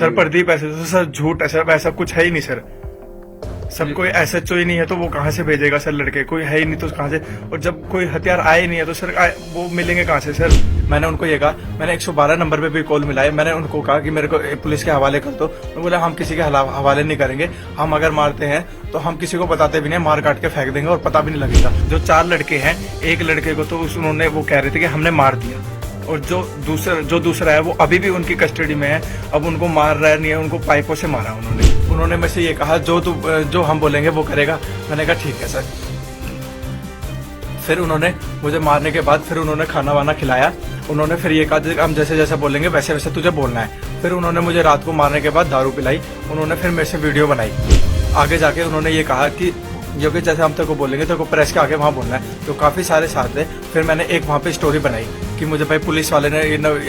Sir Pradeep ऐसे तो sir झूठ ऐसा वैसा कुछ है ही नहीं सर। सब कोई एसएचओ ही नहीं है तो वो कहाँ से भेजेगा सर लड़के, कोई है ही नहीं तो कहाँ से। और जब कोई हथियार आए नहीं है तो सर वो मिलेंगे कहाँ से सर। मैंने उनको ये कहा, मैंने 112 नंबर पे भी कॉल मिलाई, मैंने उनको कहा कि मेरे को पुलिस के हवाले कर दो। मैं बोला हम किसी के हवाले नहीं करेंगे, हम अगर मारते हैं तो हम किसी को बताते भी नहीं, मार काट के फेंक देंगे और पता भी नहीं लगेगा। जो 4 लड़के हैं, एक लड़के को तो उन्होंने वो कह रहे थे कि हमने मार दिया, और जो दूसरा है वो अभी भी उनकी कस्टडी में है। अब उनको मार रहा नहीं है, उनको पाइपों से मारा उन्होंने मेरे से ये कहा जो हम बोलेंगे वो करेगा। मैंने कहा ठीक है सर। फिर उन्होंने मुझे मारने के बाद फिर उन्होंने खाना वाना खिलाया। उन्होंने फिर ये कहा हम जैसे जैसे बोलेंगे वैसे वैसे तुझे बोलना है। फिर उन्होंने मुझे रात को मारने के बाद दारू पिलाई। उन्होंने फिर मेरे से वीडियो बनाई। आगे जाके उन्होंने ये कहा कि जो कि जैसे हम तेरे को बोलेंगे तेरे को प्रेस के आगे वहाँ बोलना है। तो काफी सारे साथ थे। फिर मैंने एक वहाँ पे स्टोरी बनाई कि मुझे भाई पुलिस वाले ने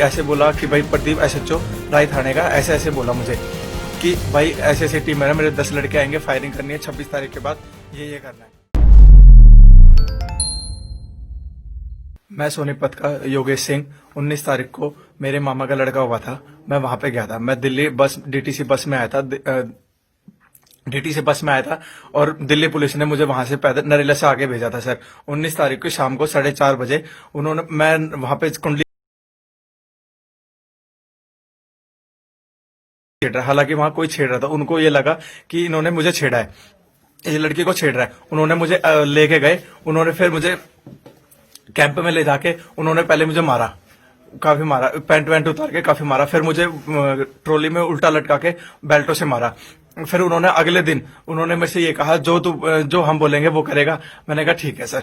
ऐसे बोला कि भाई प्रदीप एसएचओ राय थाने का ऐसे ऐसे बोला मुझे कि भाई ऐसे ऐसी टीम है, मेरे 10 लड़के आएंगे, फायरिंग करनी है 26 तारीख के बाद, ये करना है। मैं सोनीपत का योगेश सिंह, 19 तारीख को मेरे मामा का लड़का हुआ था, मैं वहां पे गया था। मैं दिल्ली डीटीसी बस में आया था और दिल्ली पुलिस ने मुझे वहां से पैदल नरेला से आगे भेजा था सर। 19 तारीख को शाम को 4:30 बजे मैं वहां पे कुंडली, हालांकि वहां कोई छेड़ रहा था, उनको ये लगा कि इन्होंने मुझे छेड़ा है, ये लड़की को छेड़ रहा है। उन्होंने मुझे लेके गए। उन्होंने फिर मुझे कैंप में ले जाके उन्होंने पहले मुझे मारा, काफी मारा, पैंट वैंट उतार के काफी मारा। फिर मुझे ट्रॉली में उल्टा लटका के बेल्टों से मारा। फिर उन्होंने अगले दिन उन्होंने मेरे से ये कहा जो हम बोलेंगे वो करेगा। मैंने कहा ठीक है सर।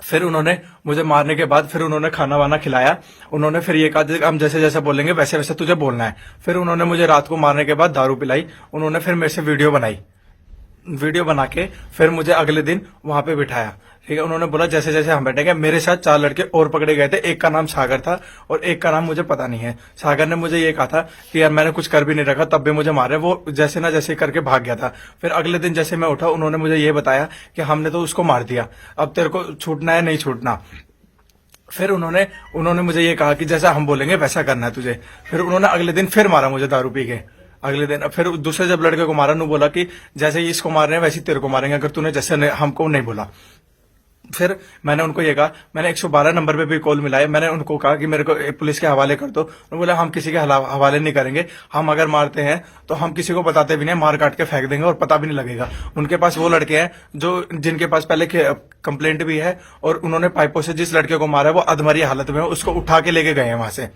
फिर उन्होंने मुझे मारने के बाद फिर उन्होंने खाना वाना खिलाया। उन्होंने फिर ये कहा हम जैसे जैसे बोलेंगे वैसे वैसे तुझे बोलना है। फिर उन्होंने मुझे रात को मारने के बाद दारू पिलाई। उन्होंने फिर मेरे से वीडियो बना के फिर मुझे अगले दिन वहां पे बिठाया। ठीक है, उन्होंने बोला जैसे जैसे हम बैठेंगे। मेरे साथ 4 लड़के और पकड़े गए थे, एक का नाम सागर था और एक का नाम मुझे पता नहीं है। सागर ने मुझे ये कहा था कि यार मैंने कुछ कर भी नहीं रखा, तब भी मुझे मारे। वो जैसे ना जैसे करके भाग गया था। फिर अगले दिन जैसे मैं उठा, उन्होंने मुझे ये बताया कि हमने तो उसको मार दिया, अब तेरे को छूटना है नहीं छूटना। फिर उन्होंने मुझे ये कहा कि जैसा हम बोलेंगे वैसा करना है तुझे। फिर उन्होंने अगले दिन फिर मारा मुझे दारू पी के। अगले दिन फिर दूसरे जब लड़के को मारा, उन्होंने बोला कि जैसे ही इसको मार रहे हैं वैसे ही तेरे को मारेंगे अगर तूने जैसे हमको नहीं बोला। फिर मैंने उनको ये कहा, मैंने 112 नंबर पे भी कॉल मिलाई, मैंने उनको कहा कि मेरे को पुलिस के हवाले कर दो। उन्होंने बोला हम किसी के हवाले नहीं करेंगे, हम अगर मारते हैं तो हम किसी को बताते भी नहीं, मार काट के फेंक देंगे और पता भी नहीं लगेगा। उनके पास वो लड़के हैं जिनके पास पहले कंप्लेंट भी है, और उन्होंने पाइपों से जिस लड़के को मारा है वो अधमरी हालत में, उसको उठा के लेके गए हैं वहां से,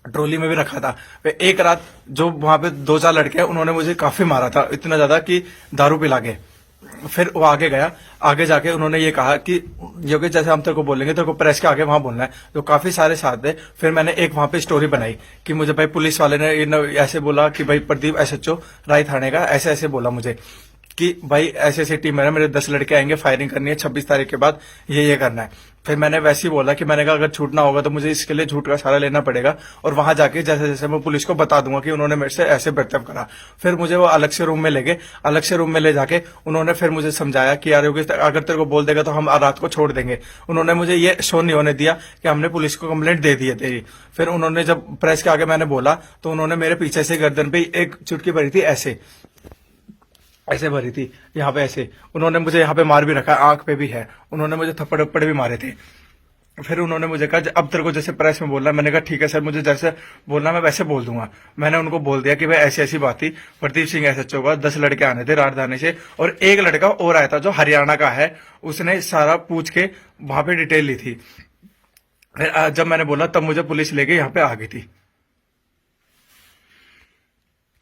ट्रॉली में भी रखा था। एक रात जो वहां पे 2-4 लड़के हैं उन्होंने मुझे काफी मारा था, इतना ज्यादा कि दारू पिला के। फिर वो आगे गया। आगे जाके उन्होंने ये कहा कि जो कि जैसे हम तेरे को बोलेंगे तेरे को प्रेस के आगे वहां बोलना है। तो काफी सारे साथ थे। फिर मैंने एक वहां पे स्टोरी बनाई कि मुझे भाई पुलिस वाले ने ऐसे बोला कि भाई प्रदीप एसएचओ राय थाने का ऐसे ऐसे बोला मुझे कि भाई ऐसी ऐसी टीम है, मेरे 10 लड़के आएंगे, फायरिंग करनी है 26 तारीख के बाद, ये करना है। फिर मैंने वैसे ही बोला कि मैंने कहा अगर छूटना होगा तो मुझे इसके लिए झूठ का सहारा लेना पड़ेगा, और वहां जाके जैसे जैसे मैं पुलिस को बता दूंगा कि उन्होंने मेरे से ऐसे बर्ताव करा। फिर मुझे वो अलग से रूम में ले गए। अलग से रूम में ले जाके उन्होंने फिर मुझे समझाया कि यार अगर तेरे को बोल देगा तो हम रात को छोड़ देंगे। उन्होंने मुझे ये शो नहीं होने दिया कि हमने पुलिस को कंप्लेंट दे दी है तेरी। फिर उन्होंने जब प्रेस के आगे मैंने बोला तो उन्होंने मेरे पीछे से गर्दन पे एक चुटकी भरी थी, ऐसे भरी थी यहाँ पे ऐसे। उन्होंने मुझे यहाँ पे मार भी रखा, आंख पे भी है। उन्होंने मुझे थप्पड़ वप्पड़ भी मारे थे। फिर उन्होंने मुझे कहा अब तेरे को जैसे प्रेस में बोलना है। मैंने कहा ठीक है सर, मुझे जैसे बोलना मैं वैसे बोल दूंगा। मैंने उनको बोल दिया कि भाई ऐसी ऐसी बात थी, प्रदीप सिंह एसएचओ का 10 लड़के आने थे राजधानी से, और एक लड़का और आया था जो हरियाणा का है, उसने सारा पूछ के वहां पे डिटेल ली थी। फिर जब मैंने बोला तब मुझे पुलिस लेके यहाँ पे आ गई थी।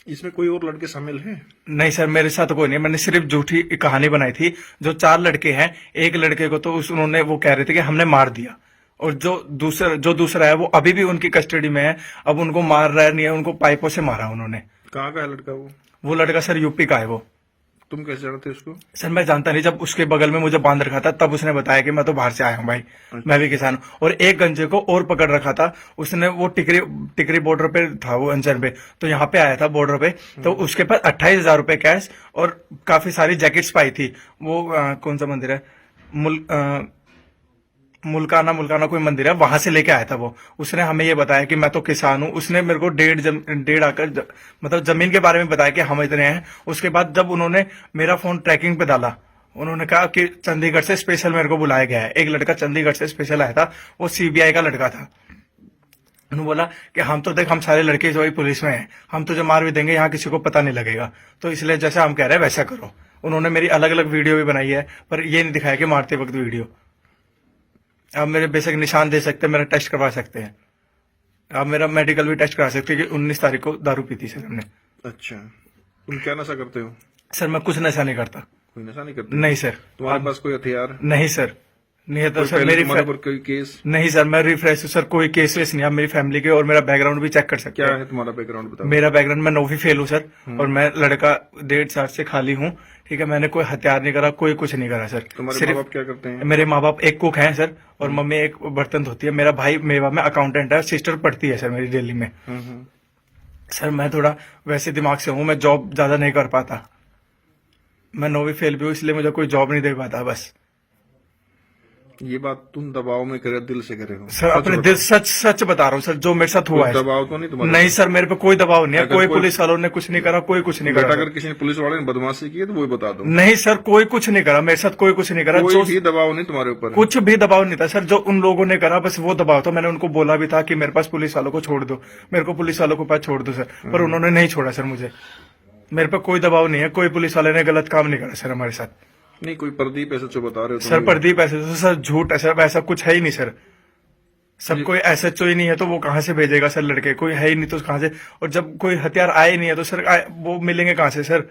इसमें कोई और लड़के शामिल हैं? नहीं सर, मेरे साथ कोई नहीं, मैंने सिर्फ झूठी कहानी बनाई थी। जो 4 लड़के हैं, एक लड़के को तो उन्होंने वो कह रहे थे कि हमने मार दिया, और जो दूसरा है वो अभी भी उनकी कस्टडी में है। अब उनको मार रहा नहीं है, उनको पाइपों से मारा उन्होंने। कहाँ का है लड़का वो लड़का सर यूपी का है। वो तुम कैसे जानते उसको? सर मैं जानता नहीं, जब उसके बगल में मुझे बांध रखा था तब उसने बताया कि मैं तो बाहर से आया हूँ भाई, मैं भी किसान हूँ। और एक गंजे को और पकड़ रखा था उसने, वो टिकरी बॉर्डर पे था वो अंजन पे, तो यहाँ पे आया था बॉर्डर पे। तो उसके पास 28,000 रुपए कैश और काफी सारी जैकेट्स पाई थी। वो कौन सा मंदिर है, मुल्काना कोई मंदिर है, वहां से लेके आया था वो। उसने हमें ये बताया कि मैं तो किसान हूँ। उसने मेरे को डेढ़ आकर मतलब जमीन के बारे में बताया कि हम इतने हैं। उसके बाद जब उन्होंने मेरा फोन ट्रैकिंग पे डाला, उन्होंने कहा कि चंडीगढ़ से स्पेशल मेरे को बुलाया गया है। एक लड़का चंडीगढ़ से स्पेशल आया था, वो सीबीआई का लड़का था। उन्होंने बोला कि हम तो देख, हम सारे लड़के जो पुलिस में हैं, हम तुझे मार भी देंगे, यहाँ किसी को पता नहीं लगेगा। तो इसलिए जैसा हम कह रहे हैं वैसा करो। उन्होंने मेरी अलग अलग वीडियो भी बनाई है, पर ये नहीं दिखाया कि मारते वक्त वीडियो। आप मेरे बेसिक निशान दे सकते हैं, मेरा टेस्ट करवा सकते हैं, आप मेरा मेडिकल भी टेस्ट करा सकते हैं कि 19 तारीख को दारू पीती सर हमने। अच्छा, तुम क्या नशा करते हो? सर मैं कुछ नशा नहीं करता। कोई नशा नहीं करते? नहीं सर। तुम्हारे पास कोई हथियार? नहीं सर, नहीं है तो सर पहले मेरी तुम्हारे ऊपर कोई केस? नहीं सर, मैं रिफ्रेश हूँ सर, कोई केस वेस नहीं। आप मेरी फैमिली के और मेरा बैकग्राउंड भी चेक कर सकते क्या हैं। है तुम्हारा बैकग्राउंड बताओ? मेरा बैकग्राउंड, मैं 9वीं फेल हूँ सर, और मैं लड़का 1.5 साल से खाली हूँ। ठीक है, मैंने कोई हथियार नहीं करा, कोई कुछ नहीं करा सर। तुम्हारे माँ बाप क्या करते हैं? मेरे माँ बाप एक कुक हैं सर, और मम्मी एक बर्तन धोती है। मेरा भाई मेवा में अकाउंटेंट है, सिस्टर पढ़ती है सर मेरी दिल्ली में। सर मैं थोड़ा वैसे दिमाग से हूँ, मैं जॉब ज्यादा नहीं कर पाता। मैं 9वीं फेल भी हूँ, इसलिए मुझे कोई जॉब नहीं दे पाता बस। ये बात तुम दबाव में करे, दिल से करे हो? सर अपने दिल सच बता रहा हूँ सर, जो मेरे साथ हुआ है। दबाव तो नहीं तुम्हारे? नहीं सर, मेरे पे कोई दबाव नहीं है। अगर कोई कोई- पुलिस वालों ने कुछ नहीं करा, कोई कुछ नहीं करा। अगर किसी ने पुलिस वाले ने बदमाशी की है तो वो बता दो। नहीं सर, कोई कुछ नहीं करा मेरे साथ, कोई कुछ नहीं करा। कोई जो भी दबाव नहीं तुम्हारे ऊपर? कुछ भी दबाव नहीं था सर, जो उन लोगों ने करा बस वो दबाव था। मैंने उनको बोला भी था कि मेरे पास पुलिस वालों को छोड़ दो, मेरे को पुलिस वालों के पास छोड़ दो सर, पर उन्होंने नहीं छोड़ा सर मुझे। मेरे पे कोई दबाव नहीं है, कोई पुलिस वाले ने गलत काम नहीं करा सर हमारे साथ। नहीं, कोई प्रदीप ऐसा जो बता रहे हो तुम? सर प्रदीप ऐसे तो सर झूठ है सर, ऐसा कुछ है ही नहीं सर। सब कोई एसएचओ ही नहीं है तो वो कहाँ से भेजेगा सर लड़के? कोई है ही नहीं तो कहाँ से? और जब कोई हथियार आए नहीं है तो सर वो मिलेंगे कहाँ से सर?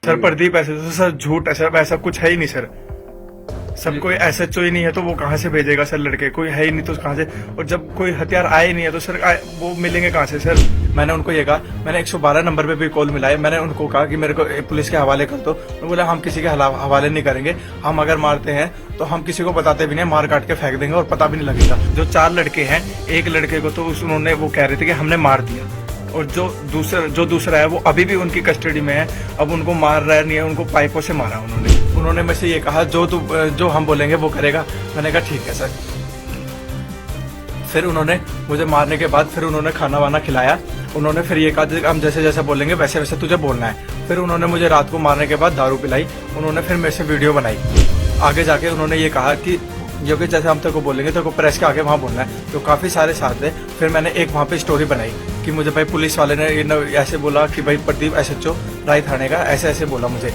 सर प्रदीप ऐसे तो सर झूठ है सर, ऐसा कुछ है ही नहीं सर। सब कोई एसएचओ ही नहीं है तो वो कहाँ से भेजेगा सर लड़के? कोई है ही नहीं तो कहाँ से? और जब कोई हथियार आए नहीं है तो सर वो मिलेंगे कहाँ से सर? मैंने उनको ये कहा, मैंने 112 नंबर पे भी कॉल मिलाई। मैंने उनको कहा कि मेरे को पुलिस के हवाले कर दो। उन्होंने बोला हम किसी के हवाले नहीं करेंगे, हम अगर मारते हैं तो हम किसी को बताते भी नहीं, मार काट के फेंक देंगे और पता भी नहीं लगेगा। जो 4 लड़के हैं, एक लड़के को तो उन्होंने वो कह रहे थे कि हमने मार दिया, और जो दूसरा है वो अभी भी उनकी कस्टडी में है। अब उनको मार रहा नहीं है, उनको पाइपों से मारा उन्होंने मेरे से ये कहा जो हम बोलेंगे वो करेगा। मैंने कहा ठीक है सर। फिर उन्होंने मुझे मारने के बाद फिर उन्होंने खाना वाना खिलाया। उन्होंने फिर ये कहा हम जैसे जैसे बोलेंगे वैसे वैसे तुझे बोलना है। फिर उन्होंने मुझे रात को मारने के बाद दारू पिलाई। उन्होंने फिर मेरे से वीडियो बनाई। आगे जाके उन्होंने ये कहा कि जो कि जैसे हम तेरे को बोलेंगे तेरे को प्रेस के आगे वहाँ बोलना है। तो काफी सारे साथ थे। फिर मैंने एक वहाँ पे स्टोरी बनाई कि मुझे भाई पुलिस वाले ने ऐसे बोला कि भाई प्रदीप एसएचओ राय थाने का ऐसे ऐसे बोला मुझे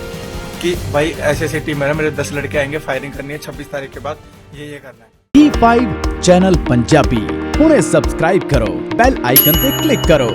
कि भाई ऐसे ऐसे टीम है, मेरे 10 लड़के आएंगे, फायरिंग करनी है 26 तारीख के बाद, ये करना है। E5 चैनल पंजाबी हुणे सब्सक्राइब करो, बेल आइकन पे क्लिक करो।